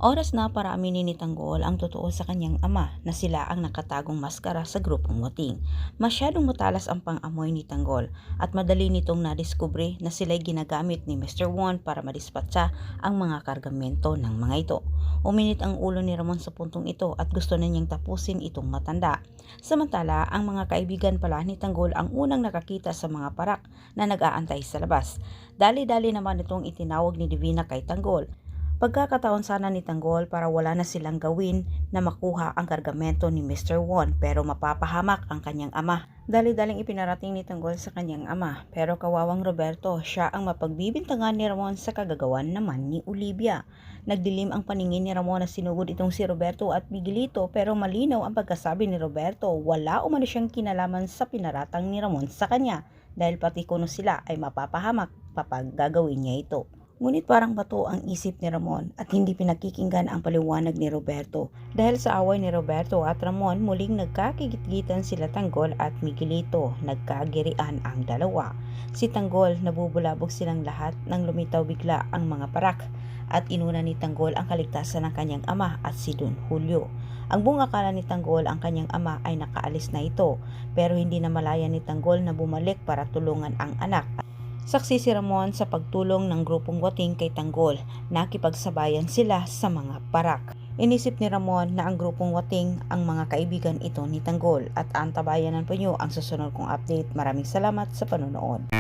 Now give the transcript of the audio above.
Oras na para aminin ni Tanggol ang totoo sa kanyang ama na sila ang nakatagong maskara sa grupong Wating. Masyadong matalas ang pang-amoy ni Tanggol at madali nitong nadiskubre na sila'y ginagamit ni Mr. Won para madispatsa ang mga kargamento ng mga ito. Uminit ang ulo ni Ramon sa puntong ito at gusto na niyang tapusin itong matanda. Samantala, ang mga kaibigan pala ni Tanggol ang unang nakakita sa mga parak na nag-aantay sa labas. Dali-dali naman itong itinawag ni Divina kay Tanggol. Pagkakataon sana ni Tanggol para wala na silang gawin na makuha ang kargamento ni Mr. Won pero mapapahamak ang kanyang ama. Dali-daling ipinarating ni Tanggol sa kanyang ama pero kawawang Roberto, siya ang mapagbibintangan ni Ramon sa kagagawan naman ni Olivia. Nagdilim ang paningin ni Ramon na sinugod itong si Roberto at Miguelito pero malinaw ang pagkasabi ni Roberto, wala umano siyang kinalaman sa pinaratang ni Ramon sa kanya dahil pati kuno sila ay mapapahamak kapag gagawin niya ito. Ngunit parang bato ang isip ni Ramon at hindi pinakikinggan ang paliwanag ni Roberto. Dahil sa away ni Roberto at Ramon, muling nagkakigit-gitan sila Tanggol at Miguelito. Nagkagirian ang dalawa. Si Tanggol, nabubulabog silang lahat nang lumitaw bigla ang mga parak at inuna ni Tanggol ang kaligtasan ng kanyang ama at si Don Julio. Ang buong akala ni Tanggol ang kanyang ama ay nakaalis na ito pero hindi na malaya ni Tanggol na bumalik para tulungan ang anak. Saksi si Ramon sa pagtulong ng grupong Wating kay Tanggol, nakipagsabayan sila sa mga parak. Inisip ni Ramon na ang grupong Wating ang mga kaibigan ito ni Tanggol at antabayanan po nyo ang susunod kong update. Maraming salamat sa panonood.